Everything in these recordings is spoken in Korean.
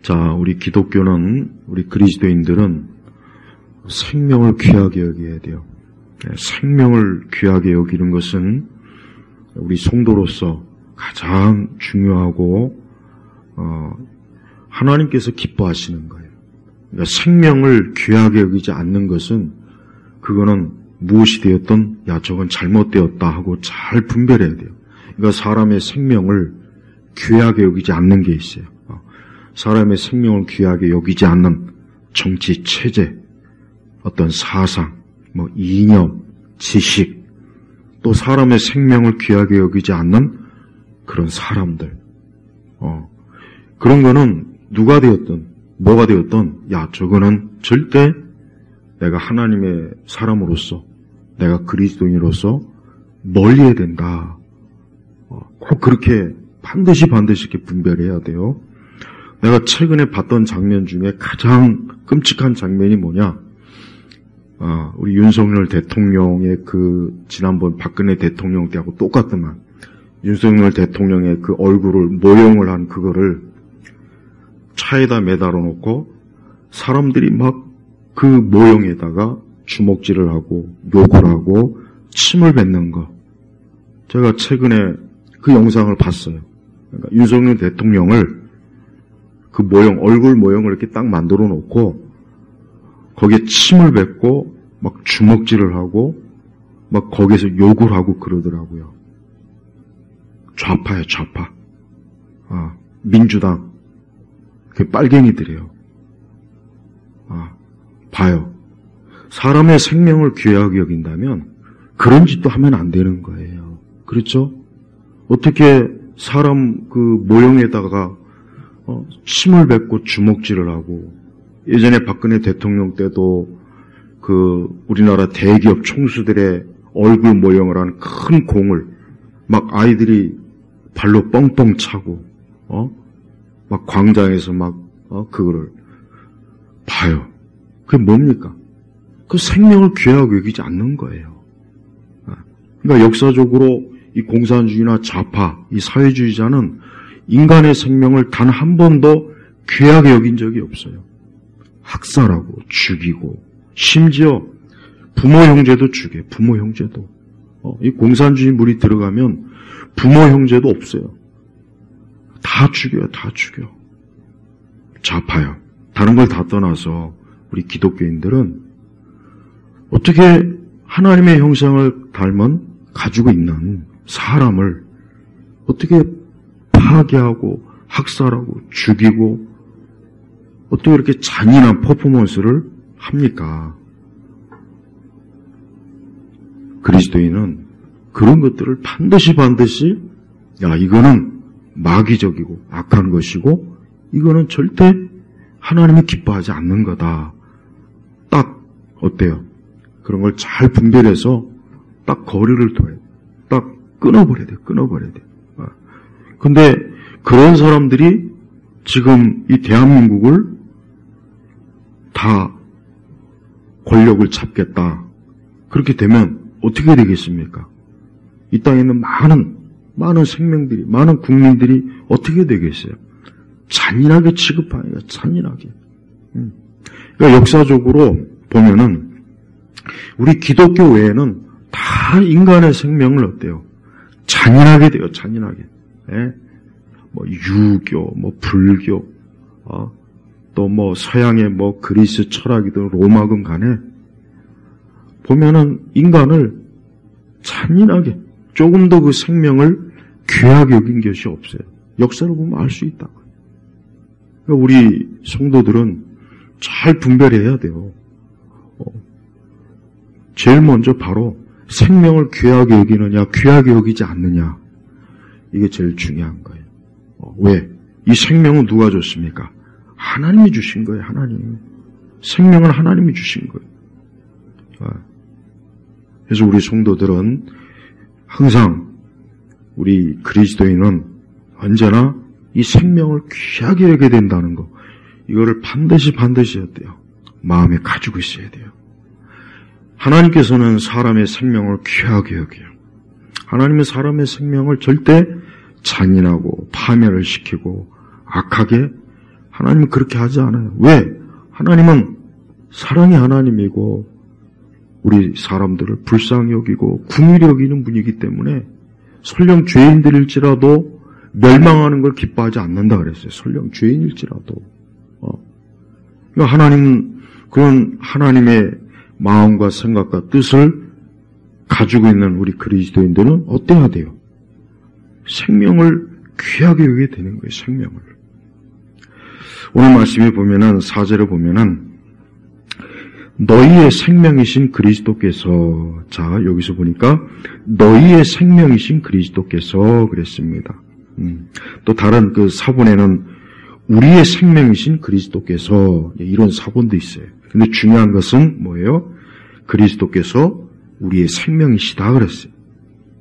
자, 우리 기독교는, 우리 그리스도인들은 생명을 귀하게 여겨야 돼요. 생명을 귀하게 여기는 것은 우리 성도로서 가장 중요하고 하나님께서 기뻐하시는 거예요. 그러니까 생명을 귀하게 여기지 않는 것은 그거는 무엇이 되었든 야 저건 잘못되었다 하고 잘 분별해야 돼요. 그러니까 사람의 생명을 귀하게 여기지 않는 게 있어요. 사람의 생명을 귀하게 여기지 않는 정치 체제, 어떤 사상, 이념, 지식, 또 사람의 생명을 귀하게 여기지 않는 그런 사람들, 그런 거는 누가 되었든 뭐가 되었든 야 저거는 절대 내가 하나님의 사람으로서 내가 그리스도인으로서 멀리해야 된다. 꼭 그렇게 반드시 이렇게 분별해야 돼요. 내가 최근에 봤던 장면 중에 가장 끔찍한 장면이 뭐냐? 우리 윤석열 대통령의 지난번 박근혜 대통령 때하고 똑같더만. 윤석열 대통령의 그 얼굴을 모형을 한 그거를 차에다 매달아 놓고 사람들이 막 그 모형에다가 주먹질을 하고 욕을 하고 침을 뱉는 거. 제가 최근에 그 영상을 봤어요. 그러니까 윤석열 대통령을 그 얼굴 모형을 이렇게 딱 만들어 놓고 거기에 침을 뱉고 막 주먹질을 하고 막 거기에서 욕을 하고 그러더라고요. 좌파야, 좌파. 민주당. 그 빨갱이들이에요. 봐요. 사람의 생명을 귀하게 여긴다면 그런 짓도 하면 안 되는 거예요. 그렇죠? 어떻게 사람 그 모형에다가 침을 뱉고 주먹질을 하고, 예전에 박근혜 대통령 때도 우리나라 대기업 총수들의 얼굴 모형을 한 큰 공을 막 아이들이 발로 뻥뻥 차고, 막 광장에서 그거를 봐요. 그게 뭡니까? 그 생명을 귀하게 여기지 않는 거예요. 그러니까 역사적으로 이 공산주의나 좌파, 이 사회주의자는 인간의 생명을 단 한 번도 귀하게 여긴 적이 없어요. 학살하고 죽이고 심지어 부모 형제도 죽여요. 부모 형제도. 이 공산주의 물이 들어가면 부모 형제도 없어요. 다 죽여요. 다 죽여. 좌파요. 다른 걸 다 떠나서 우리 기독교인들은 어떻게 하나님의 형상을 닮은 가지고 있는 사람을 어떻게 파괴하고 학살하고 죽이고 어떻게 이렇게 잔인한 퍼포먼스를 합니까? 그리스도인은 그런 것들을 반드시 이거는 마귀적이고 악한 것이고 이거는 절대 하나님이 기뻐하지 않는 거다. 딱 어때요? 그런 걸 잘 분별해서 딱 거리를 둬야 돼. 딱 끊어버려야 돼. 근데 그런 사람들이 지금 이 대한민국을 다 권력을 잡겠다. 그렇게 되면 어떻게 되겠습니까? 이 땅에 있는 많은 생명들이, 많은 국민들이 어떻게 되겠어요? 잔인하게 취급하니까, 잔인하게. 그러니까 역사적으로 보면은, 우리 기독교 외에는 다 인간의 생명을 어때요? 잔인하게 돼요, 잔인하게. 예? 유교, 불교, 또 서양의 그리스 철학이든 로마든 간에, 보면은 인간을 잔인하게, 조금 더 그 생명을 귀하게 여긴 것이 없어요. 역사를 보면 알 수 있다. 그러니까 우리 성도들은 잘 분별해야 돼요. 제일 먼저 바로 생명을 귀하게 여기느냐, 귀하게 여기지 않느냐. 이게 제일 중요한 거예요. 왜? 이 생명은 누가 줬습니까? 하나님이 주신 거예요, 하나님. 생명은 하나님이 주신 거예요. 그래서 우리 성도들은 항상 우리 그리스도인은 언제나 이 생명을 귀하게 여겨야 된다는 거, 이거를 반드시 해야 돼요. 마음에 가지고 있어야 돼요. 하나님께서는 사람의 생명을 귀하게 여겨요. 하나님은 사람의 생명을 절대 잔인하고 파멸을 시키고 악하게 하나님은 그렇게 하지 않아요. 왜? 하나님은 사랑의 하나님이고 우리 사람들을 불쌍히 여기고 긍휼히 여기는 분이기 때문에 설령 죄인들일지라도 멸망하는 걸 기뻐하지 않는다 그랬어요. 설령 죄인일지라도. 그러니까 하나님은 그런 하나님의 마음과 생각과 뜻을 가지고 있는 우리 그리스도인들은 어때야 돼요? 생명을 귀하게 여기게 되는 거예요. 생명을. 오늘 말씀에 보면은 4절에 보면은 너희의 생명이신 그리스도께서, 자 여기서 보니까 너희의 생명이신 그리스도께서 그랬습니다. 또 다른 그 사본에는 우리의 생명이신 그리스도께서, 이런 사본도 있어요. 근데 중요한 것은 뭐예요? 그리스도께서 우리의 생명이시다 그랬어요.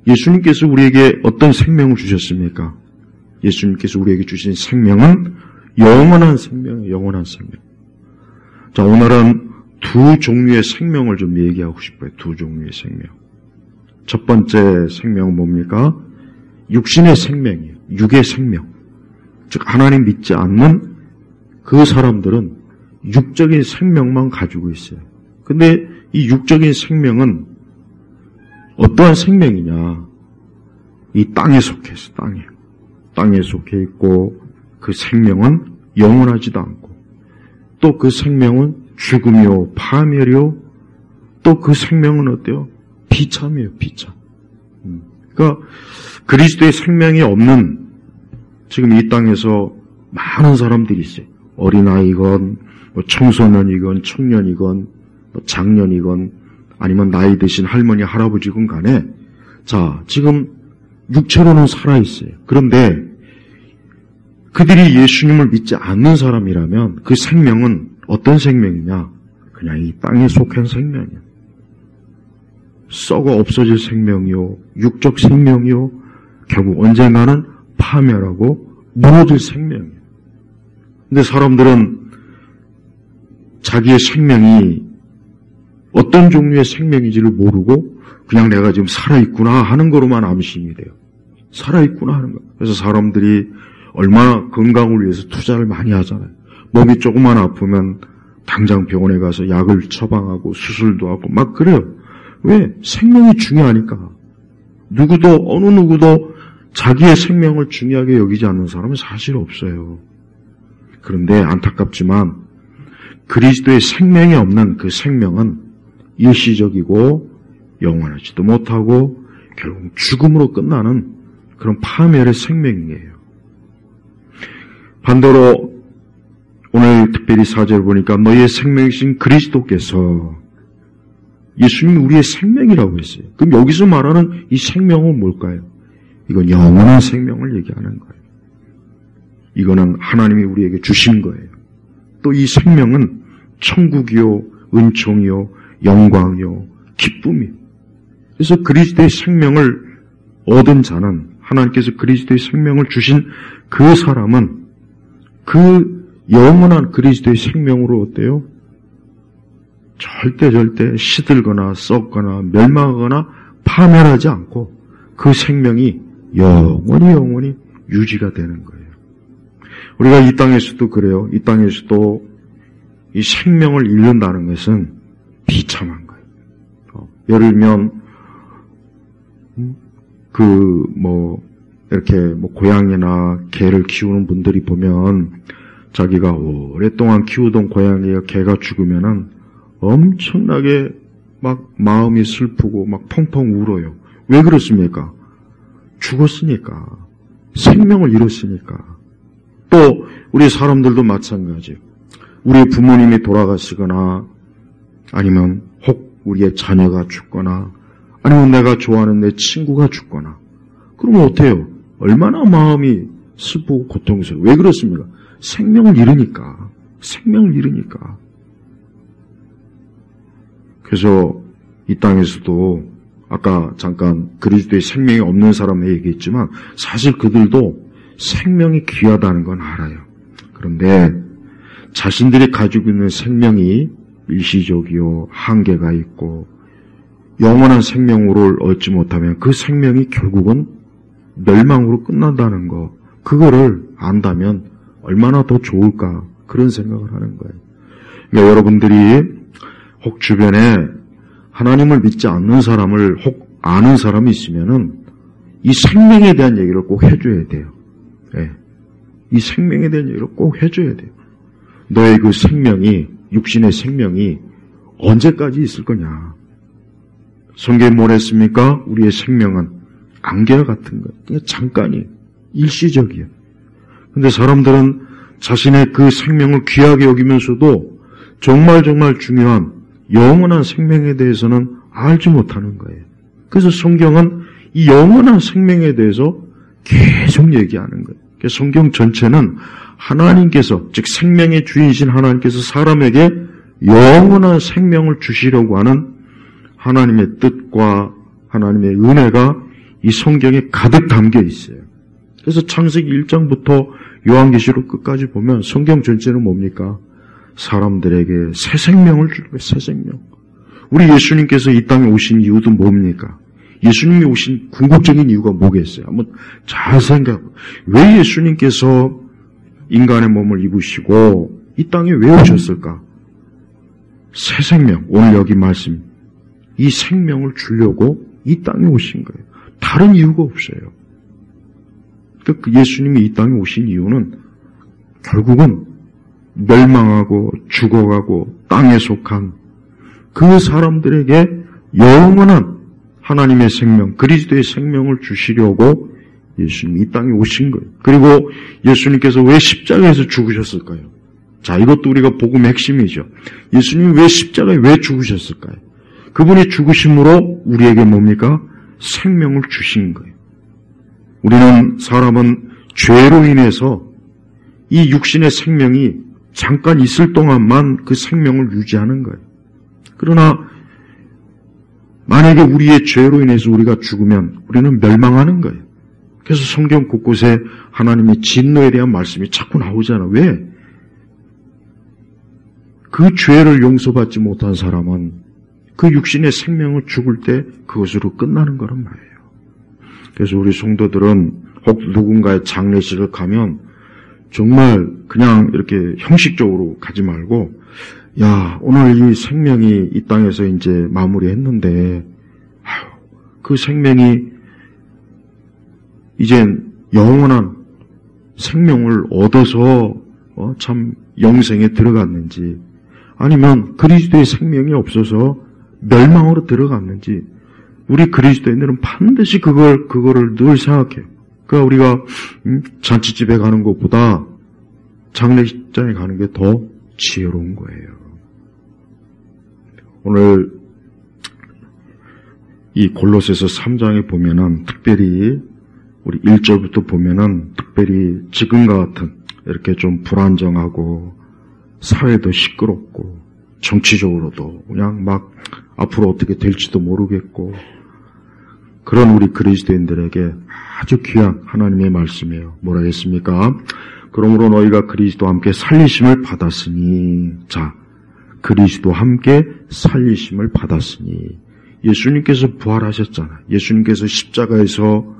예수님께서 우리에게 어떤 생명을 주셨습니까? 예수님께서 우리에게 주신 생명은 영원한 생명이에요. 영원한 생명. 자, 오늘은 두 종류의 생명을 좀 얘기하고 싶어요. 두 종류의 생명. 첫 번째 생명은 뭡니까? 육신의 생명이에요. 육의 생명. 즉 하나님 믿지 않는 그 사람들은 육적인 생명만 가지고 있어요. 근데 이 육적인 생명은 어떠한 생명이냐? 이 땅에 속해 있어. 땅에 속해 있고 그 생명은 영원하지도 않고 또 그 생명은 죽음이요 파멸이요 또 그 생명은 어때요? 비참이에요. 비참. 그러니까 그리스도의 생명이 없는 지금 이 땅에서 많은 사람들이 있어요. 어린아이건 뭐 청소년이건 청년이건 뭐 장년이건 아니면 나이 드신 할머니 할아버지건 간에 자 지금 육체로는 살아있어요. 그런데 그들이 예수님을 믿지 않는 사람이라면 그 생명은 어떤 생명이냐? 그냥 이 땅에 속한 생명이야. 썩어 없어질 생명이요, 육적 생명이요, 결국 언젠가는 파멸하고 무너질 생명이에요. 근데 사람들은 자기의 생명이 어떤 종류의 생명인지를 모르고 그냥 내가 지금 살아있구나 하는 거로만 암심이 돼요. 살아있구나 하는 거. 그래서 사람들이 얼마나 건강을 위해서 투자를 많이 하잖아요. 몸이 조금만 아프면 당장 병원에 가서 약을 처방하고 수술도 하고 막 그래요. 왜? 생명이 중요하니까. 어느 누구도 자기의 생명을 중요하게 여기지 않는 사람은 사실 없어요. 그런데 안타깝지만 그리스도의 생명이 없는 그 생명은 일시적이고 영원하지도 못하고 결국 죽음으로 끝나는 그런 파멸의 생명이에요. 반대로 오늘 특별히 4절 보니까 너희의 생명이신 그리스도께서 예수님이 우리의 생명이라고 했어요. 그럼 여기서 말하는 이 생명은 뭘까요? 이건 영원한 생명을 얘기하는 거예요. 이거는 하나님이 우리에게 주신 거예요. 또 이 생명은 천국이요, 은총이요, 영광이요, 기쁨이요. 그래서 그리스도의 생명을 얻은 자는 하나님께서 그리스도의 생명을 주신 그 사람은 그 영원한 그리스도의 생명으로 어때요? 절대 시들거나 썩거나 멸망하거나 파멸하지 않고 그 생명이 영원히 유지가 되는 거예요. 우리가 이 땅에서도 그래요. 이 땅에서도 이 생명을 잃는다는 것은 비참한 거예요. 예를 들면 이렇게 고양이나 개를 키우는 분들이 보면 자기가 오랫동안 키우던 고양이가 개가 죽으면은 엄청나게 막 마음이 슬프고 막 펑펑 울어요. 왜 그렇습니까? 죽었으니까. 생명을 잃었으니까. 또 우리 사람들도 마찬가지예요. 우리의 부모님이 돌아가시거나 아니면 혹 우리의 자녀가 죽거나 아니면 내가 좋아하는 내 친구가 죽거나 그러면 어때요? 얼마나 마음이 슬프고 고통스러워요. 왜 그렇습니까? 생명을 잃으니까. 그래서 이 땅에서도 아까 잠깐 그리스도의 생명이 없는 사람에 얘기했지만 사실 그들도 생명이 귀하다는 건 알아요. 그런데 자신들이 가지고 있는 생명이 일시적이요, 한계가 있고 영원한 생명으로 얻지 못하면 그 생명이 결국은 멸망으로 끝난다는 거, 그거를 안다면 얼마나 더 좋을까 그런 생각을 하는 거예요. 그러니까 여러분들이 혹 주변에 하나님을 믿지 않는 사람을 혹 아는 사람이 있으면은 이 생명에 대한 얘기를 꼭 해줘야 돼요. 예. 이 생명에 대한 얘기를 꼭 해줘야 돼요. 너의 그 생명이, 육신의 생명이 언제까지 있을 거냐. 성경에 뭘 했습니까? 우리의 생명은 안개와 같은 거예요. 그냥 잠깐이에요. 일시적이에요. 근데 사람들은 자신의 그 생명을 귀하게 여기면서도 정말 중요한 영원한 생명에 대해서는 알지 못하는 거예요. 그래서 성경은 이 영원한 생명에 대해서 계속 얘기하는 거예요. 성경 전체는 하나님께서, 즉 생명의 주인이신 하나님께서 사람에게 영원한 생명을 주시려고 하는 하나님의 뜻과 하나님의 은혜가 이 성경에 가득 담겨 있어요. 그래서 창세기 1장부터 요한계시록 끝까지 보면 성경 전체는 뭡니까? 사람들에게 새 생명을 주는 거예요. 새 생명. 우리 예수님께서 이 땅에 오신 이유도 뭡니까? 예수님이 오신 궁극적인 이유가 뭐겠어요? 한번 잘 생각해. 왜 예수님께서 인간의 몸을 입으시고 이 땅에 왜 오셨을까? 새 생명, 오늘 여기 말씀, 이 생명을 주려고 이 땅에 오신 거예요. 다른 이유가 없어요. 그러니까 예수님이 이 땅에 오신 이유는 결국은 멸망하고 죽어가고 땅에 속한 그 사람들에게 영원한 하나님의 생명, 그리스도의 생명을 주시려고 예수님이 이 땅에 오신 거예요. 그리고 예수님께서 왜 십자가에서 죽으셨을까요? 자, 이것도 우리가 복음의 핵심이죠. 예수님이 왜 십자가에 왜 죽으셨을까요? 그분이 죽으심으로 우리에게 뭡니까? 생명을 주신 거예요. 우리는 사람은 죄로 인해서 이 육신의 생명이 잠깐 있을 동안만 그 생명을 유지하는 거예요. 그러나 만약에 우리의 죄로 인해서 우리가 죽으면 우리는 멸망하는 거예요. 그래서 성경 곳곳에 하나님의 진노에 대한 말씀이 자꾸 나오잖아. 왜? 그 죄를 용서받지 못한 사람은 그 육신의 생명을 죽을 때 그것으로 끝나는 거란 말이에요. 그래서 우리 성도들은 혹 누군가의 장례식을 가면 정말 그냥 이렇게 형식적으로 가지 말고, 야, 오늘 이 생명이 이 땅에서 이제 마무리했는데, 그 생명이 이젠 영원한 생명을 얻어서 참 영생에 들어갔는지, 아니면 그리스도의 생명이 없어서 멸망으로 들어갔는지, 우리 그리스도인들은 반드시 그거를 늘 생각해요. 그러니까 우리가 잔치집에 가는 것보다 장례식장에 가는 게 더 지혜로운 거예요. 오늘 이 골로새서 3장에 보면은 특별히 우리 1절부터 보면은 특별히 지금과 같은 이렇게 좀 불안정하고 사회도 시끄럽고 정치적으로도 그냥 막 앞으로 어떻게 될지도 모르겠고 그런 우리 그리스도인들에게 아주 귀한 하나님의 말씀이에요. 뭐라 했습니까? 그러므로 너희가 그리스도와 함께 살리심을 받았으니, 자, 그리스도와 함께 살리심을 받았으니, 예수님께서 부활하셨잖아요. 예수님께서 십자가에서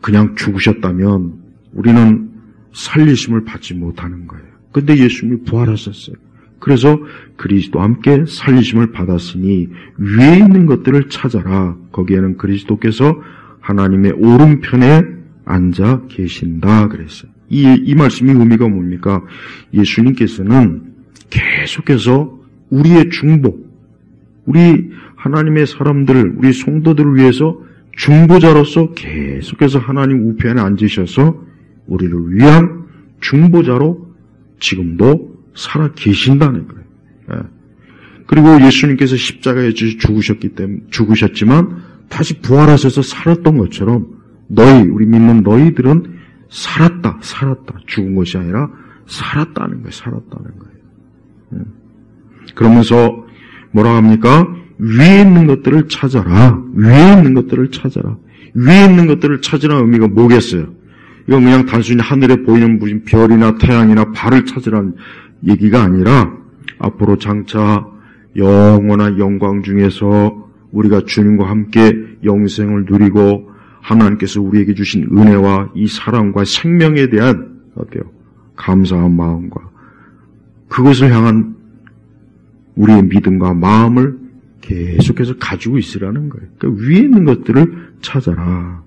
그냥 죽으셨다면 우리는 살리심을 받지 못하는 거예요. 근데 예수님이 부활하셨어요. 그래서 그리스도와 함께 살리심을 받았으니 위에 있는 것들을 찾아라. 거기에는 그리스도께서 하나님의 오른편에 앉아 계신다 그랬어요. 이 말씀이 의미가 뭡니까? 예수님께서는 계속해서 우리의 중보, 우리 하나님의 사람들, 우리 성도들을 위해서 중보자로서 계속해서 하나님 우편에 앉으셔서 우리를 위한 중보자로 지금도 살아 계신다는 거예요. 예. 그리고 예수님께서 십자가에 죽으셨지만 다시 부활하셔서 살았던 것처럼 우리 믿는 너희들은 살았다. 죽은 것이 아니라 살았다는 거예요. 그러면서 뭐라 합니까? 위에 있는 것들을 찾아라. 위에 있는 것들을 찾으라는 의미가 뭐겠어요? 이건 그냥 단순히 하늘에 보이는 무슨 별이나 태양이나 달을 찾으라는 얘기가 아니라 앞으로 장차 영원한 영광 중에서 우리가 주님과 함께 영생을 누리고 하나님께서 우리에게 주신 은혜와 이 사랑과 생명에 대한 어때요? 감사한 마음과 그것을 향한 우리의 믿음과 마음을 계속해서 가지고 있으라는 거예요. 그러니까 위에 있는 것들을 찾아라.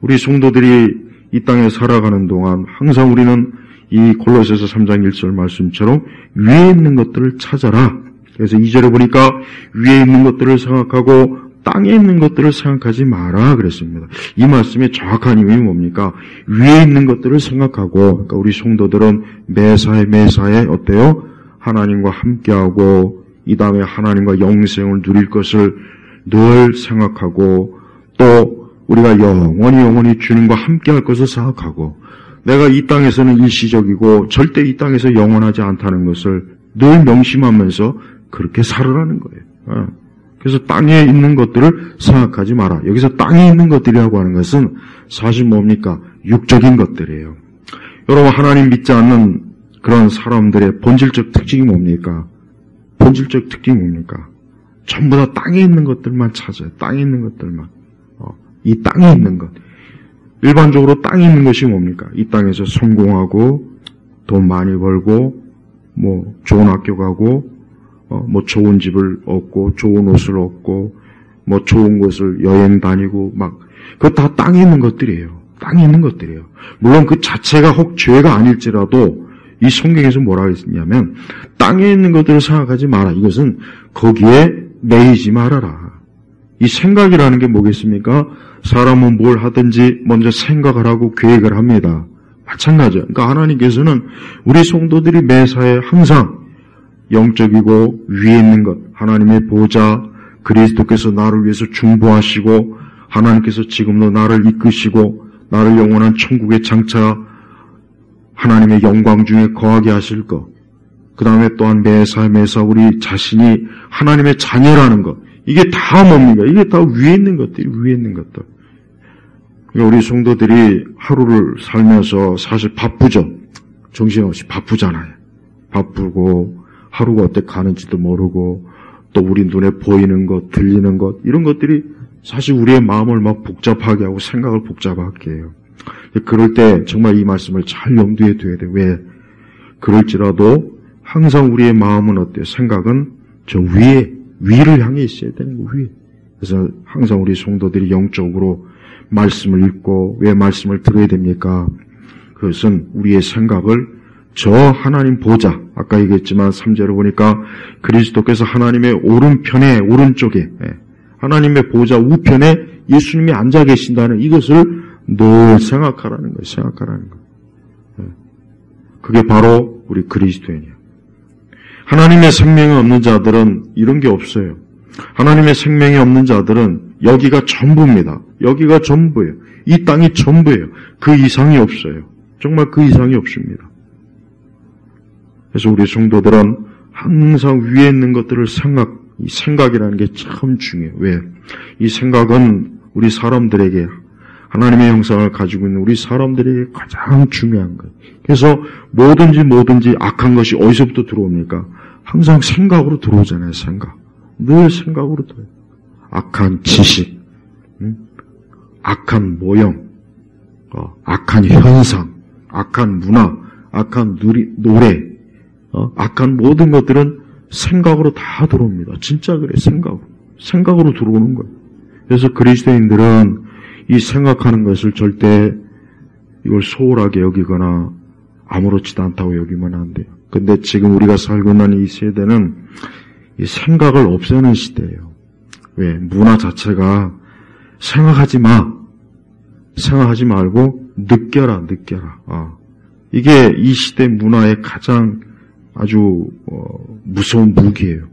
우리 성도들이 이 땅에 살아가는 동안 항상 우리는 이 골로새서 3장 1절 말씀처럼 위에 있는 것들을 찾아라. 그래서 2절에 보니까 위에 있는 것들을 생각하고 땅에 있는 것들을 생각하지 마라 그랬습니다. 이 말씀의 정확한 의미는 뭡니까? 위에 있는 것들을 생각하고, 그러니까 우리 성도들은 매사에 어때요? 하나님과 함께하고 이 다음에 하나님과 영생을 누릴 것을 늘 생각하고, 또 우리가 영원히 주님과 함께할 것을 생각하고, 내가 이 땅에서는 일시적이고 절대 이 땅에서 영원하지 않다는 것을 늘 명심하면서 그렇게 살으라는 거예요. 그래서 땅에 있는 것들을 생각하지 마라. 여기서 땅에 있는 것들이라고 하는 것은 사실 뭡니까? 육적인 것들이에요. 여러분, 하나님 믿지 않는 그런 사람들의 본질적 특징이 뭡니까? 본질적 특징이 뭡니까? 전부 다 땅에 있는 것들만 찾아요. 땅에 있는 것들만. 이 땅에 있는 것. 일반적으로 땅에 있는 것이 뭡니까? 이 땅에서 성공하고 돈 많이 벌고 뭐 좋은 학교 가고 뭐 좋은 집을 얻고 좋은 옷을 얻고 뭐 좋은 곳을 여행 다니고 막 그거 다 땅에 있는 것들이에요. 땅에 있는 것들이에요. 물론 그 자체가 혹 죄가 아닐지라도 이 성경에서 뭐라고 했냐면 땅에 있는 것들을 생각하지 마라. 이것은 거기에 매이지 말아라. 이 생각이라는 게 뭐겠습니까? 사람은 뭘 하든지 먼저 생각을 하고 계획을 합니다. 마찬가지예요. 그러니까 하나님께서는 우리 성도들이 매사에 항상 영적이고 위에 있는 것, 하나님의 보좌, 그리스도께서 나를 위해서 중보하시고 하나님께서 지금도 나를 이끄시고 나를 영원한 천국에 장차 하나님의 영광 중에 거하게 하실 것, 그 다음에 또한 매사 우리 자신이 하나님의 자녀라는 것, 이게 다 뭡니까? 이게 다 위에 있는 것들이 위에 있는 것들. 그러니까 우리 성도들이 하루를 살면서 사실 바쁘죠. 정신없이 바쁘잖아요. 바쁘고 하루가 어떻게 가는지도 모르고 또 우리 눈에 보이는 것, 들리는 것 이런 것들이 사실 우리의 마음을 막 복잡하게 하고 생각을 복잡하게 해요. 그럴 때 정말 이 말씀을 잘 염두에 둬야 돼요. 왜? 그럴지라도 항상 우리의 마음은 어때요? 생각은 저 위를 향해 있어야 되는 거, 위에. 그래서 항상 우리 성도들이 영적으로 말씀을 읽고 왜 말씀을 들어야 됩니까? 그것은 우리의 생각을 저 하나님 보좌, 아까 얘기했지만 3절을 보니까 그리스도께서 하나님의 오른편에, 오른쪽에, 하나님의 보좌 우편에 예수님이 앉아 계신다는 이것을 늘 생각하라는 거예요. 생각하라는 거예요. 그게 바로 우리 그리스도인이에요. 하나님의 생명이 없는 자들은 이런 게 없어요. 하나님의 생명이 없는 자들은 여기가 전부입니다. 여기가 전부예요. 이 땅이 전부예요. 그 이상이 없어요. 정말 그 이상이 없습니다. 그래서 우리 성도들은 항상 위에 있는 것들을 이 생각이라는 게 참 중요해요. 왜? 이 생각은 우리 사람들에게 하나님의 형상을 가지고 있는 우리 사람들에게 가장 중요한 거예요. 그래서 뭐든지 악한 것이 어디서부터 들어옵니까? 항상 생각으로 들어오잖아요. 생각. 늘 생각으로 들어요. 악한 지식, 악한 모형, 악한 현상, 악한 문화, 악한 노래, 악한 모든 것들은 생각으로 다 들어옵니다. 진짜 그래, 생각으로 들어오는 거예요. 그래서 그리스도인들은 이 생각하는 것을 절대 이걸 소홀하게 여기거나 아무렇지도 않다고 여기면 안 돼요. 근데 지금 우리가 살고 있는 이 세대는 이 생각을 없애는 시대예요. 왜? 문화 자체가 생각하지 말고 느껴라. 이게 이 시대 문화의 가장 아주 무서운 무기예요.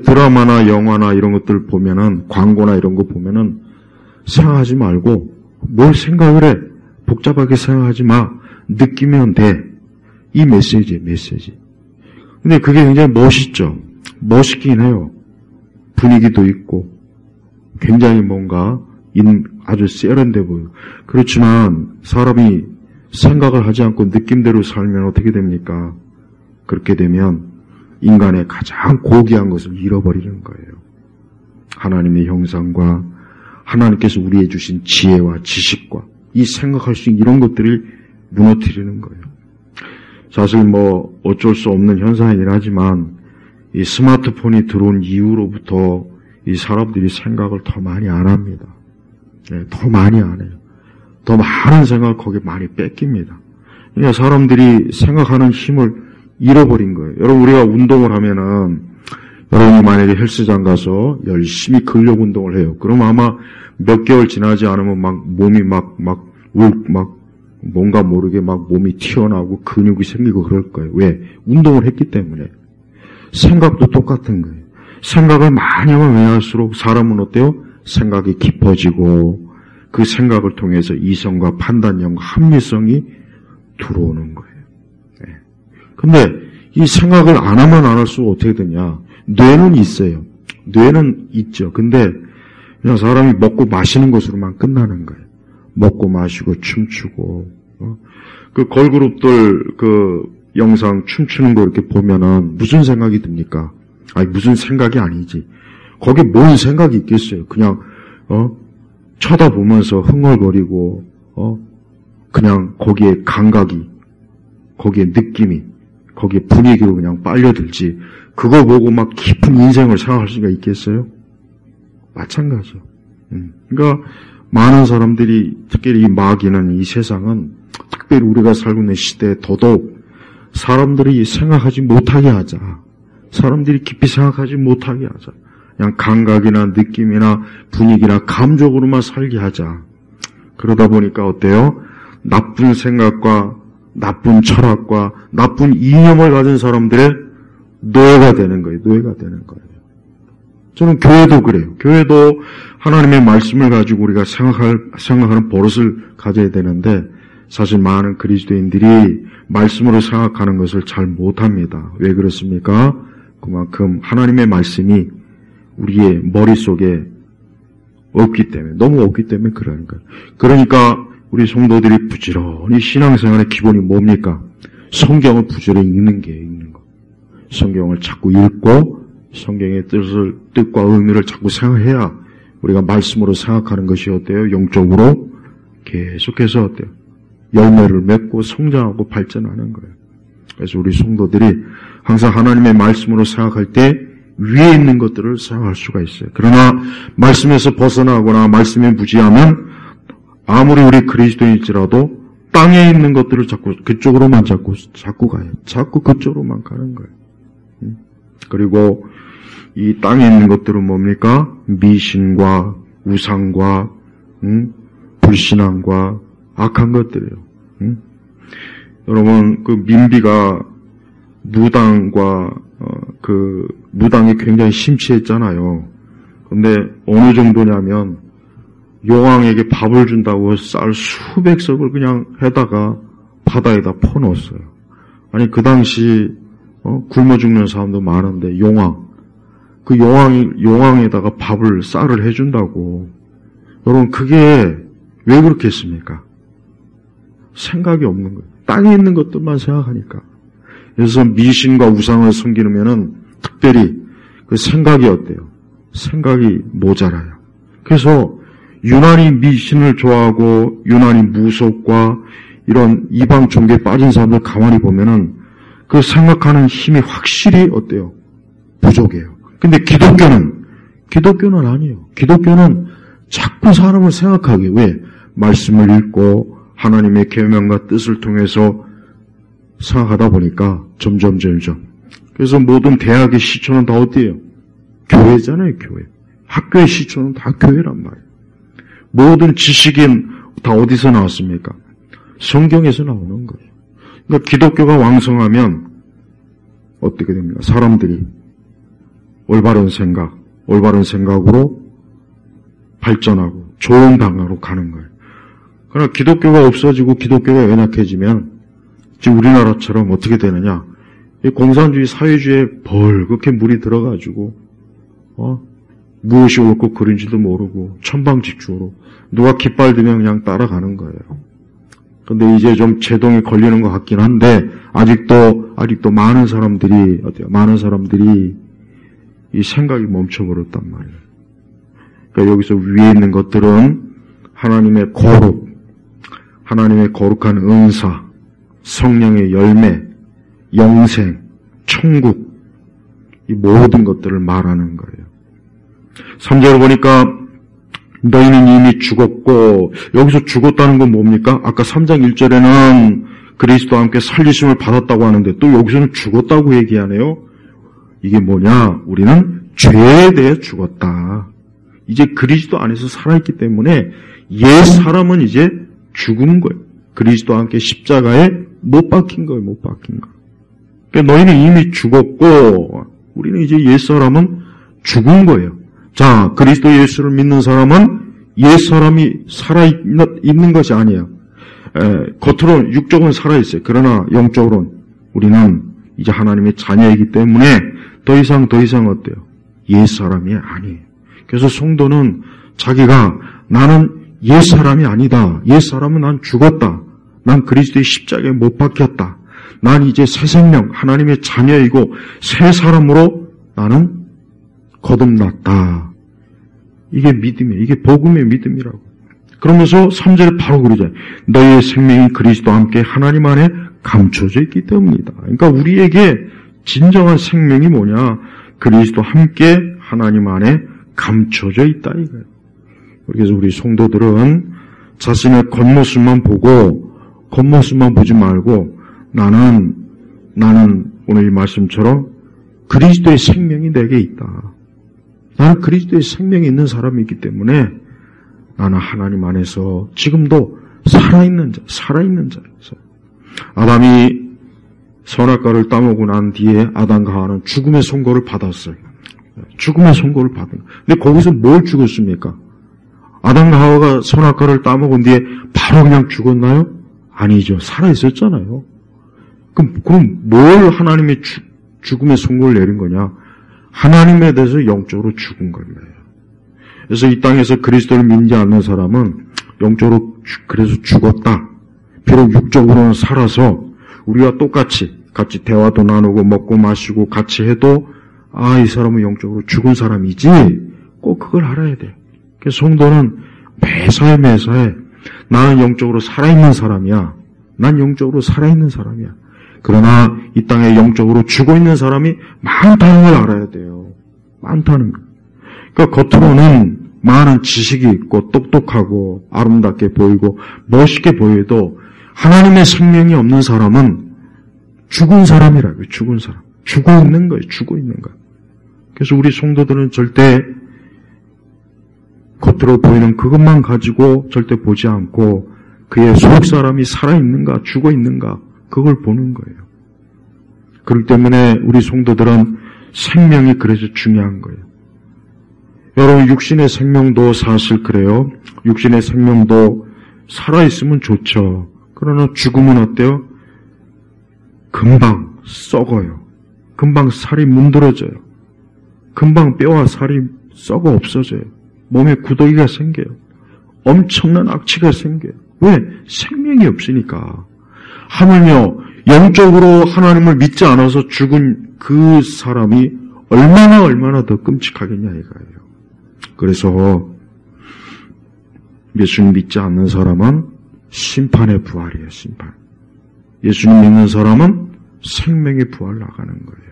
드라마나 영화나 이런 것들 보면은, 광고나 이런 거 보면은 생각하지 말고 뭘 생각을 해. 복잡하게 생각하지 마. 느끼면 돼. 이 메시지. 근데 그게 굉장히 멋있죠. 멋있긴 해요. 분위기도 있고 굉장히 뭔가 아주 세련돼 보여요. 그렇지만 사람이 생각을 하지 않고 느낌대로 살면 어떻게 됩니까? 그렇게 되면 인간의 가장 고귀한 것을 잃어버리는 거예요. 하나님의 형상과 하나님께서 우리에게 주신 지혜와 지식과 이 생각할 수 있는 이런 것들을 무너뜨리는 거예요. 사실 뭐 어쩔 수 없는 현상이긴 하지만 이 스마트폰이 들어온 이후로부터 이 사람들이 생각을 더 많이 안 합니다. 네, 더 많이 안 해요. 더 많은 생각을 거기에 많이 뺏깁니다. 그러니까 사람들이 생각하는 힘을 잃어버린 거예요. 여러분, 우리가 운동을 하면은, 여러분이 만약에 헬스장 가서 열심히 근력 운동을 해요. 그럼 아마 몇 개월 지나지 않으면 막 몸이 막 뭔가 모르게 막 몸이 튀어나오고 근육이 생기고 그럴 거예요. 왜? 운동을 했기 때문에. 생각도 똑같은 거예요. 생각을 많이 하면 할수록 사람은 어때요? 생각이 깊어지고 그 생각을 통해서 이성과 판단력과 합리성이 들어오는 거예요. 네. 근데 이 생각을 안 하면 안 할수록 어떻게 되냐? 뇌는 있어요. 뇌는 있죠. 근데 그냥 사람이 먹고 마시는 것으로만 끝나는 거예요. 먹고 마시고 춤추고 그 걸그룹들 그 영상 춤추는 거 이렇게 보면은 무슨 생각이 듭니까? 아니 무슨 생각이 아니지. 거기에 뭔 생각이 있겠어요. 그냥 쳐다보면서 흥얼거리고 그냥 거기에 감각이 거기에 느낌이 거기에 분위기로 그냥 빨려들지 그거 보고 막 깊은 인생을 생각할 수가 있겠어요? 마찬가지죠. 그러니까 많은 사람들이 특별히 이 마귀는 이 세상은 특별히 우리가 살고 있는 시대에 더더욱 사람들이 생각하지 못하게 하자. 사람들이 깊이 생각하지 못하게 하자. 그냥 감각이나 느낌이나 분위기나 감정으로만 살게 하자. 그러다 보니까 어때요? 나쁜 생각과 나쁜 철학과 나쁜 이념을 가진 사람들의 노예가 되는 거예요. 노예가 되는 거예요. 저는 교회도 그래요. 교회도 하나님의 말씀을 가지고 우리가 생각하는 버릇을 가져야 되는데 사실 많은 그리스도인들이 말씀으로 생각하는 것을 잘 못합니다. 왜 그렇습니까? 그만큼 하나님의 말씀이 우리의 머릿속에 없기 때문에 너무 없기 때문에 그러는 거예요. 그러니까 우리 성도들이 부지런히 신앙생활의 기본이 뭡니까? 성경을 부지런히 읽는 게 읽는 거. 성경을 자꾸 읽고 성경의 뜻과 의미를 자꾸 생각해야 우리가 말씀으로 생각하는 것이 어때요? 영적으로 계속해서 어때요? 열매를 맺고 성장하고 발전하는 거예요. 그래서 우리 성도들이 항상 하나님의 말씀으로 생각할 때 위에 있는 것들을 생각할 수가 있어요. 그러나 말씀에서 벗어나거나 말씀에 무지하면 아무리 우리 그리스도인일지라도 땅에 있는 것들을 자꾸 그쪽으로만 자꾸 가요. 자꾸 그쪽으로만 가는 거예요. 그리고 이 땅에 있는 것들은 뭡니까? 미신과 우상과 불신앙과 악한 것들이에요. 여러분 그 민비가 무당이 굉장히 심취했잖아요. 근데 어느 정도냐면 여왕에게 밥을 준다고 쌀 수백 석을 그냥 해다가 바다에다 퍼넣었어요. 아니 그 당시 굶어 죽는 사람도 많은데 그 용왕에다가 쌀을 해준다고. 여러분 그게 왜 그렇게 했습니까? 생각이 없는 거예요. 땅에 있는 것들만 생각하니까. 그래서 미신과 우상을 섬기면은 특별히 그 생각이 어때요? 생각이 모자라요. 그래서 유난히 미신을 좋아하고 유난히 무속과 이런 이방 종교에 빠진 사람들 가만히 보면은 그 생각하는 힘이 확실히 어때요? 부족해요. 근데 기독교는 아니에요. 기독교는 자꾸 사람을 생각하게. 왜? 말씀을 읽고 하나님의 계명과 뜻을 통해서 생각하다 보니까 점점. 그래서 모든 대학의 시초는 다 어디예요? 교회잖아요, 교회. 학교의 시초는 다 교회란 말이에요. 모든 지식인 다 어디서 나왔습니까? 성경에서 나오는 거예요. 그러니까 기독교가 왕성하면 어떻게 됩니까? 사람들이 올바른 생각으로 발전하고 좋은 방향으로 가는 거예요. 그러나 기독교가 없어지고 기독교가 연약해지면 지금 우리나라처럼 어떻게 되느냐? 이 공산주의 사회주의에 벌겋게 물이 들어가지고 무엇이 옳고 그른지도 모르고 천방지축으로 누가 깃발 들면 그냥 따라가는 거예요. 근데 이제 좀 제동이 걸리는 것 같긴 한데 아직도 많은 사람들이 이 생각이 멈춰버렸단 말이에요. 그러니까 여기서 위에 있는 것들은 하나님의 거룩한 은사, 성령의 열매, 영생, 천국, 이 모든 것들을 말하는 거예요. 3절을 보니까 너희는 이미 죽었고, 여기서 죽었다는 건 뭡니까? 아까 3장 1절에는 그리스도와 함께 살리심을 받았다고 하는데 또 여기서는 죽었다고 얘기하네요. 이게 뭐냐? 우리는 죄에 대해 죽었다. 이제 그리스도 안에서 살아있기 때문에 옛 사람은 이제 죽은 거예요. 그리스도와 함께 십자가에 못 박힌 거예요. 못 박힌 거. 그러니까 너희는 이미 죽었고 우리는 이제 옛 사람은 죽은 거예요. 자, 그리스도 예수를 믿는 사람은 옛 사람이 살아있는 것이 아니에요. 겉으로는 육적은 살아있어요. 그러나 영적으로는 우리는 이제 하나님의 자녀이기 때문에 더 이상 어때요? 옛 사람이 아니에요. 그래서 성도는 자기가 나는 옛 사람이 아니다. 옛 사람은 난 죽었다. 난 그리스도의 십자가에 못 박혔다. 난 이제 새 생명, 하나님의 자녀이고 새 사람으로 나는 거듭났다. 이게 믿음이에요. 이게 복음의 믿음이라고. 그러면서 3절에 바로 그러잖아요. 너희의 생명이 그리스도와 함께 하나님 안에 감춰져 있기 때문이다. 그러니까 우리에게 진정한 생명이 뭐냐? 그리스도와 함께 하나님 안에 감춰져 있다 이거예요. 그래서 우리 성도들은 자신의 겉모습만 보지 말고 나는 오늘 이 말씀처럼 그리스도의 생명이 내게 있다. 나는 그리스도의 생명이 있는 사람이기 때문에 나는 하나님 안에서 지금도 살아있는 자였어요. 아담이 선악과를 따먹고 난 뒤에 아담과 하와는 죽음의 선고를 받았어요. 죽음의 선고를 받은 거예요. 근데 거기서 뭘 죽었습니까? 아담과 하와가 선악과를 따먹은 뒤에 바로 그냥 죽었나요? 아니죠. 살아있었잖아요. 그럼 뭘 하나님이 죽음의 선고를 내린 거냐? 하나님에 대해서 영적으로 죽은 겁니다. 그래서 이 땅에서 그리스도를 믿지 않는 사람은 영적으로 그래서 죽었다. 비록 육적으로는 살아서 우리와 똑같이 같이 대화도 나누고 먹고 마시고 같이 해도 이 사람은 영적으로 죽은 사람이지 꼭 그걸 알아야 돼요. 그래서 성도는 매사에 나는 영적으로 살아있는 사람이야. 난 영적으로 살아있는 사람이야. 그러나 이 땅에 영적으로 죽어있는 사람이 많다는 걸 알아야 돼요. 많다는 거. 그러니까 겉으로는 많은 지식이 있고 똑똑하고 아름답게 보이고 멋있게 보여도 하나님의 생명이 없는 사람은 죽은 사람이라고요. 죽은 사람. 죽어 있는 거예요. 그래서 우리 성도들은 절대 겉으로 보이는 그것만 가지고 절대 보지 않고 그의 속 사람이 살아있는가 죽어 있는가 그걸 보는 거예요. 그렇기 때문에 우리 성도들은 생명이 그래서 중요한 거예요. 여러분 육신의 생명도 사실 그래요. 육신의 생명도 살아있으면 좋죠. 그러나 죽으면 어때요? 금방 썩어요. 금방 살이 문드러져요. 금방 뼈와 살이 썩어 없어져요. 몸에 구더기가 생겨요. 엄청난 악취가 생겨요. 왜? 생명이 없으니까. 하물며 영적으로 하나님을 믿지 않아서 죽은 그 사람이 얼마나 더 끔찍하겠냐 이거예요. 그래서 예수님 믿지 않는 사람은 심판의 부활이에요. 심판. 예수님 믿는 사람은 생명의 부활 나가는 거예요.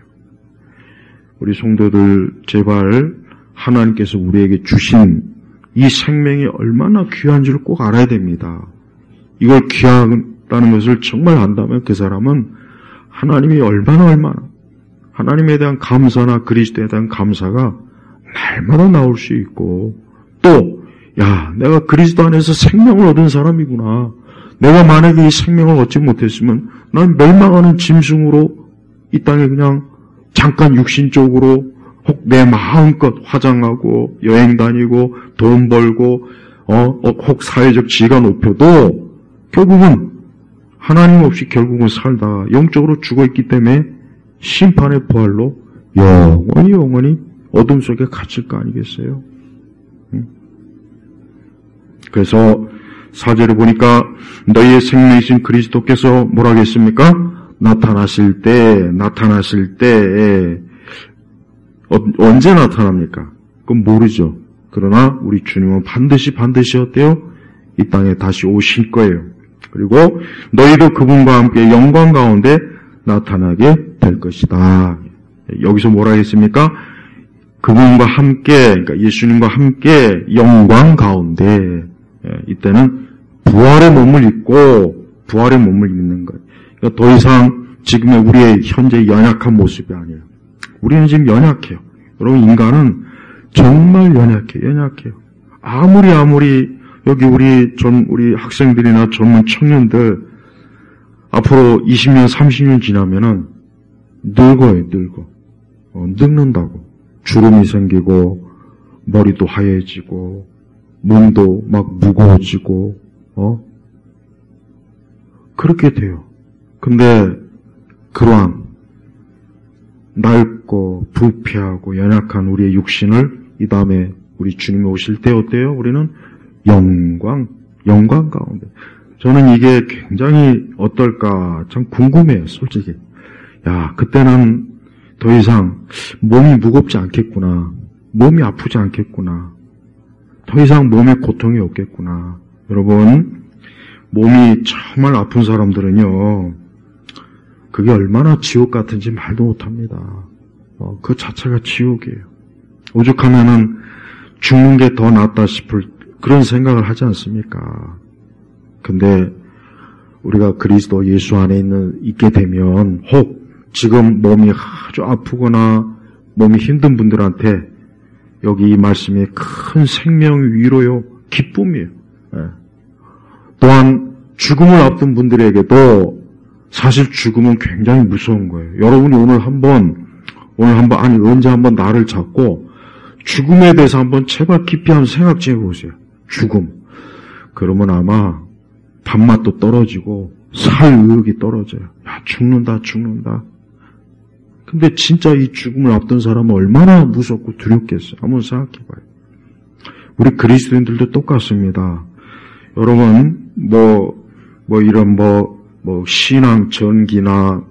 우리 성도들 제발 하나님께서 우리에게 주신 이 생명이 얼마나 귀한지를 꼭 알아야 됩니다. 이걸 귀하다는 것을 정말 안다면 그 사람은 하나님이 얼마나 하나님에 대한 감사나 그리스도에 대한 감사가 날마다 나올 수 있고 또 내가 그리스도 안에서 생명을 얻은 사람이구나. 내가 만약에 이 생명을 얻지 못했으면 난 멸망하는 짐승으로 이 땅에 그냥 잠깐 육신적으로 혹 내 마음껏 화장하고 여행 다니고 돈 벌고 혹 사회적 지위가 높여도 결국은 하나님 없이 결국은 살다가 영적으로 죽어있기 때문에 심판의 부활로 영원히 어둠 속에 갇힐 거 아니겠어요? 그래서 4절에 보니까 너희의 생명이신 그리스도께서 뭐라 하겠습니까? 나타나실 때 언제 나타납니까? 그건 모르죠. 그러나 우리 주님은 반드시 어때요? 이 땅에 다시 오실 거예요. 그리고 너희도 그분과 함께 영광 가운데 나타나게 될 것이다. 여기서 뭐라 했습니까? 그분과 함께, 그러니까 예수님과 함께 영광 가운데, 이때는 부활의 몸을 입고 부활의 몸을 입는 거예요. 그러니까 더 이상 지금의 우리의 현재 연약한 모습이 아니에요. 우리는 지금 연약해요. 여러분, 인간은 정말 연약해요. 아무리 여기 우리 학생들이나 젊은 청년들 앞으로 20년, 30년 지나면은 늙어요. 늙는다고. 주름이 생기고 머리도 하얘지고 몸도 막 무거워지고 그렇게 돼요. 근데 그러한 낡고 부패하고 연약한 우리의 육신을 이 다음에 우리 주님이 오실 때 어때요? 우리는 영광 가운데. 저는 이게 굉장히 어떨까 참 궁금해요, 솔직히. 야, 그때는 더 이상 몸이 무겁지 않겠구나. 몸이 아프지 않겠구나. 더 이상 몸에 고통이 없겠구나. 여러분, 몸이 정말 아픈 사람들은요, 그게 얼마나 지옥 같은지 말도 못합니다. 그 자체가 지옥이에요. 오죽하면은 죽는 게 더 낫다 싶을 그런 생각을 하지 않습니까? 근데 우리가 그리스도 예수 안에 있게 되면 혹 지금 몸이 아주 아프거나 몸이 힘든 분들한테 여기 이 말씀이 큰 생명 위로요, 기쁨이에요. 또한 죽음을 앞둔 분들에게도 사실 죽음은 굉장히 무서운 거예요. 여러분이 오늘 한번 아니 언제 한번 나를 잡고 죽음에 대해서 한번 제발 깊이 한번 생각 좀 해보세요. 죽음. 그러면 아마 밥맛도 떨어지고 살 의욕이 떨어져요. 야, 죽는다. 근데 진짜 이 죽음을 앞둔 사람은 얼마나 무섭고 두렵겠어요. 한번 생각해봐요. 우리 그리스도인들도 똑같습니다. 여러분, 이런 신앙 전기나,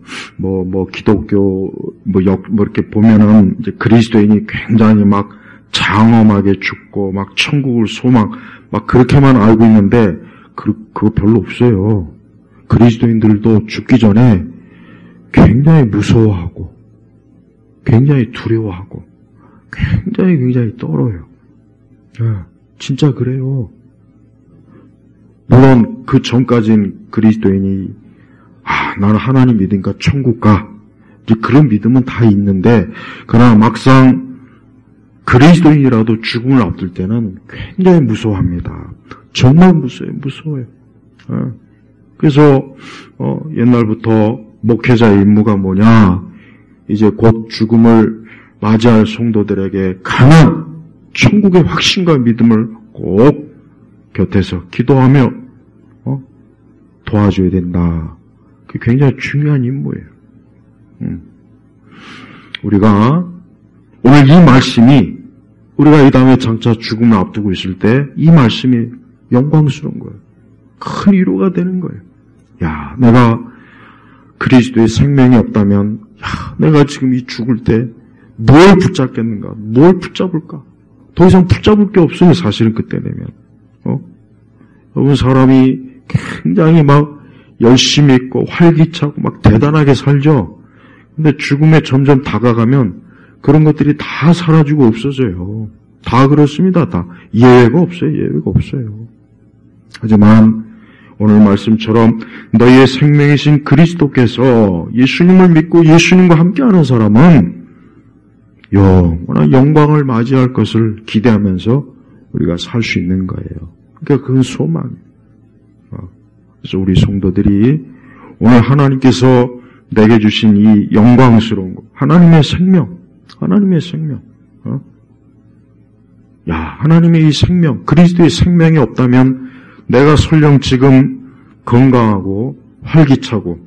기독교, 이렇게 보면은, 이제 그리스도인이 굉장히 막 장엄하게 죽고, 막 천국을 소망, 막 그렇게만 알고 있는데, 그거 별로 없어요. 그리스도인들도 죽기 전에 굉장히 무서워하고, 굉장히 두려워하고, 굉장히 떨어요. 진짜 그래요. 물론 그 전까진 그리스도인이 나는 하나님 믿으니까 천국 가. 이제 그런 믿음은 다 있는데 그러나 막상 그리스도인이라도 죽음을 앞둘 때는 굉장히 무서워합니다. 정말 무서워요. 그래서 옛날부터 목회자의 임무가 뭐냐? 이제 곧 죽음을 맞이할 성도들에게 강한 천국의 확신과 믿음을 꼭 곁에서 기도하며 도와줘야 된다. 그게 굉장히 중요한 임무예요. 우리가 오늘 이 말씀이 우리가 이 다음에 장차 죽음을 앞두고 있을 때 이 말씀이 영광스러운 거예요. 큰 위로가 되는 거예요. 야, 내가 그리스도의 생명이 없다면 내가 지금 이 죽을 때 뭘 붙잡겠는가? 뭘 붙잡을까? 더 이상 붙잡을 게 없어요. 사실은 그때 되면. 여러분, 사람이 굉장히 막 열심히 있고 활기차고 막 대단하게 살죠. 근데 죽음에 점점 다가가면 그런 것들이 다 사라지고 없어져요. 다 그렇습니다. 다. 예외가 없어요. 하지만 오늘 말씀처럼 너희의 생명이신 그리스도께서 예수님을 믿고 예수님과 함께하는 사람은 영원한 영광을 맞이할 것을 기대하면서 우리가 살 수 있는 거예요. 그러니까 그건 소망이에요. 그래서 우리 성도들이 오늘 하나님께서 내게 주신 이 영광스러운 것, 하나님의 생명. 하나님의 이 생명, 그리스도의 생명이 없다면 내가 설령 지금 건강하고 활기차고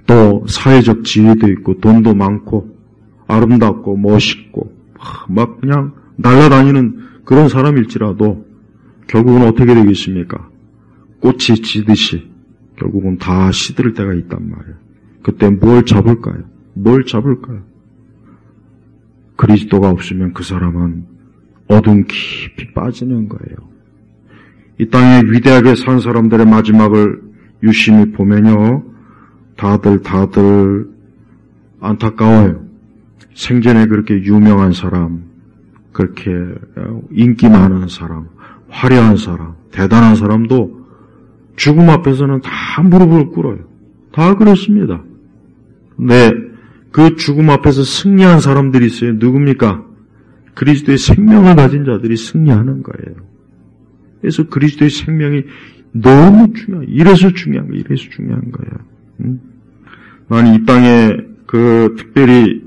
또 사회적 지위도 있고 돈도 많고 아름답고 멋있고 막 그냥 날아다니는 그런 사람일지라도 결국은 어떻게 되겠습니까? 꽃이 지듯이 결국은 다 시들 때가 있단 말이에요. 그때 뭘 잡을까요? 그리스도가 없으면 그 사람은 어둠 깊이 빠지는 거예요. 이 땅에 위대하게 산 사람들의 마지막을 유심히 보면요, 다들 안타까워요. 생전에 그렇게 유명한 사람, 그렇게 인기 많은 사람, 화려한 사람, 대단한 사람도 죽음 앞에서는 다 무릎을 꿇어요. 다 그렇습니다. 근데 그 죽음 앞에서 승리한 사람들이 있어요. 누굽니까? 그리스도의 생명을 가진 자들이 승리하는 거예요. 그래서 그리스도의 생명이 너무 중요해요. 이래서 중요한 거예요. 나는 이 땅에 특별히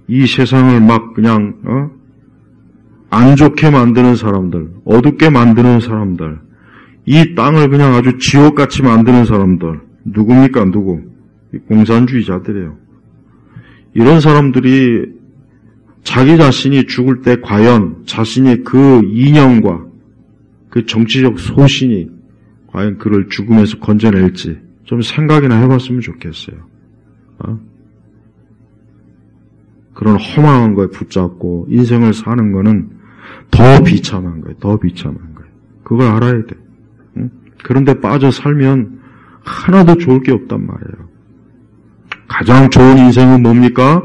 이 세상을 막 그냥 안 좋게 만드는 사람들, 어둡게 만드는 사람들, 이 땅을 그냥 아주 지옥같이 만드는 사람들, 누굽니까? 누구? 공산주의자들이에요. 이런 사람들이 자기 자신이 죽을 때 과연 자신의 그 이념과 그 정치적 소신이 과연 그를 죽음에서 건져낼지 좀 생각이나 해봤으면 좋겠어요. 그런 허망한 거에 붙잡고 인생을 사는 거는 더 비참한 거예요. 그걸 알아야 돼. 그런데 빠져 살면 하나도 좋을 게 없단 말이에요. 가장 좋은 인생은 뭡니까?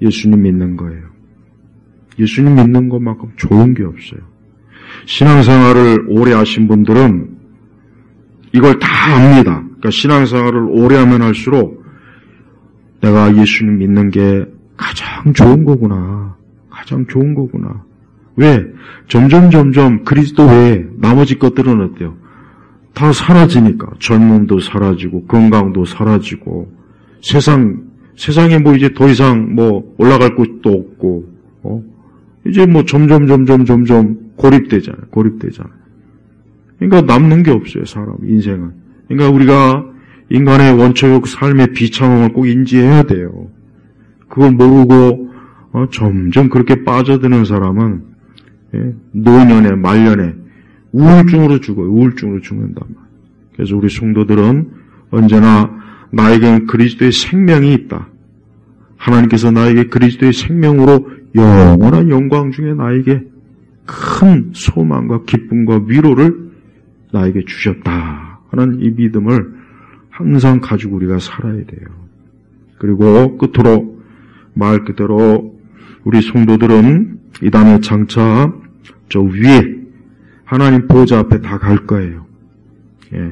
예수님 믿는 거예요. 예수님 믿는 것만큼 좋은 게 없어요. 신앙생활을 오래 하신 분들은 이걸 다 압니다. 그러니까 신앙생활을 오래 하면 할수록 내가 예수님 믿는 게 가장 좋은 거구나. 왜? 점점 그리스도 외에 나머지 것들은 어때요? 다 사라지니까. 젊음도 사라지고 건강도 사라지고 세상에 뭐 이제 더 이상 뭐 올라갈 곳도 없고 이제 뭐 점점 고립되잖아요. 그러니까 남는 게 없어요. 사람 인생은. 그러니까 우리가 인간의 원초적 삶의 비참함을 꼭 인지해야 돼요. 그걸 모르고 점점 그렇게 빠져드는 사람은 노년에 말년에 우울증으로 죽어요. 우울증으로 죽는단 말이에요. 그래서 우리 성도들은 언제나 나에게는 그리스도의 생명이 있다. 하나님께서 나에게 그리스도의 생명으로 영원한 영광 중에 나에게 큰 소망과 기쁨과 위로를 나에게 주셨다 하는 이 믿음을 항상 가지고 우리가 살아야 돼요. 그리고 끝으로 말 그대로 우리 성도들은 이 다음에 장차 저 위에 하나님 보좌 앞에 다 갈 거예요.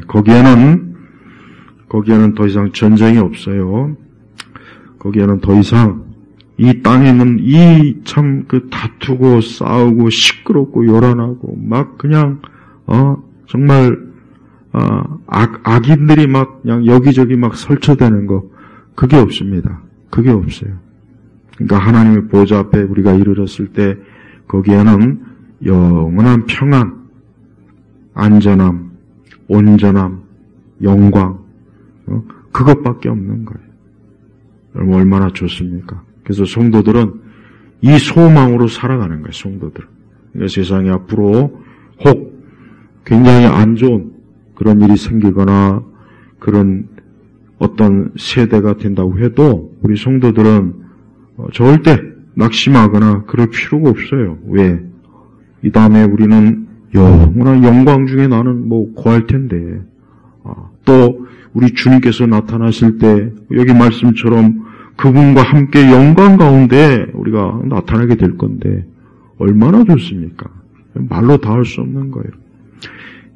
거기에는 더 이상 전쟁이 없어요. 거기에는 더 이상 이 땅에는 이 참 다투고 싸우고 시끄럽고 요란하고 막 그냥 정말 악인들이 막 그냥 여기저기 막 설쳐대는 거 그게 없습니다. 그게 없어요. 그러니까 하나님의 보좌 앞에 우리가 이르렀을 때 거기에는 영원한 평안, 안전함, 온전함, 영광 그것밖에 없는 거예요. 여러분 얼마나 좋습니까? 그래서 성도들은 이 소망으로 살아가는 거예요. 성도들. 그러니까 세상에 앞으로 혹 굉장히 안 좋은 그런 일이 생기거나 그런 어떤 세대가 된다고 해도 우리 성도들은 절대 낙심하거나 그럴 필요가 없어요. 왜? 이 다음에 우리는 영원한 영광 중에 나는 뭐 거할 텐데 또 우리 주님께서 나타나실 때 여기 말씀처럼 그분과 함께 영광 가운데 우리가 나타나게 될 건데 얼마나 좋습니까? 말로 다 할 수 없는 거예요.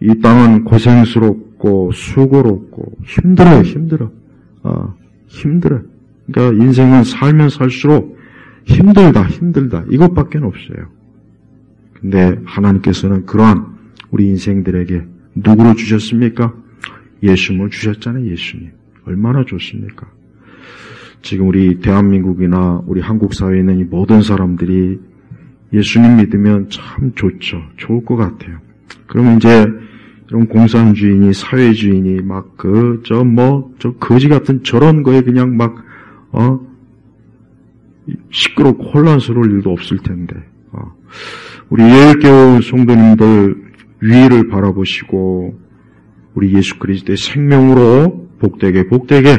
이 땅은 고생스럽고 수고롭고 힘들어요. 힘들어요. 그러니까 인생은 살면 살수록 힘들다 이것밖에 없어요. 근데 하나님께서는 그러한 우리 인생들에게 누구를 주셨습니까? 예수님을 주셨잖아요. 예수님. 얼마나 좋습니까? 지금 우리 대한민국이나 우리 한국 사회에 있는 이 모든 사람들이 예수님 믿으면 참 좋죠. 좋을 것 같아요. 그러면 이제 이런 공산주의니 사회주의니 막 저 거지 같은 저런 거에 그냥 막 시끄럽고 혼란스러울 일도 없을 텐데 우리 예일교회 성도님들 위를 바라보시고 우리 예수 그리스도의 생명으로 복되게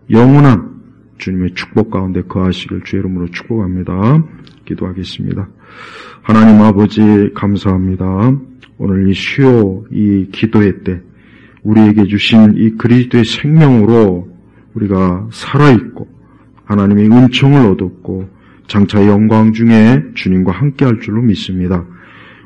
영원한 주님의 축복 가운데 거하시길 주의 이름으로 축복합니다. 기도하겠습니다. 하나님 아버지 감사합니다. 오늘 이 수요 이 기도회 때 우리에게 주신 이 그리스도의 생명으로 우리가 살아있고 하나님의 은총을 얻었고 장차 영광 중에 주님과 함께할 줄로 믿습니다.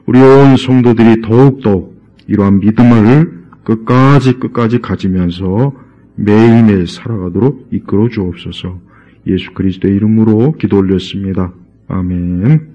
우리 온 성도들이 더욱더욱 이러한 믿음을 끝까지 가지면서 매일매일 살아가도록 이끌어 주옵소서. 예수 그리스도의 이름으로 기도 올렸습니다. 아멘.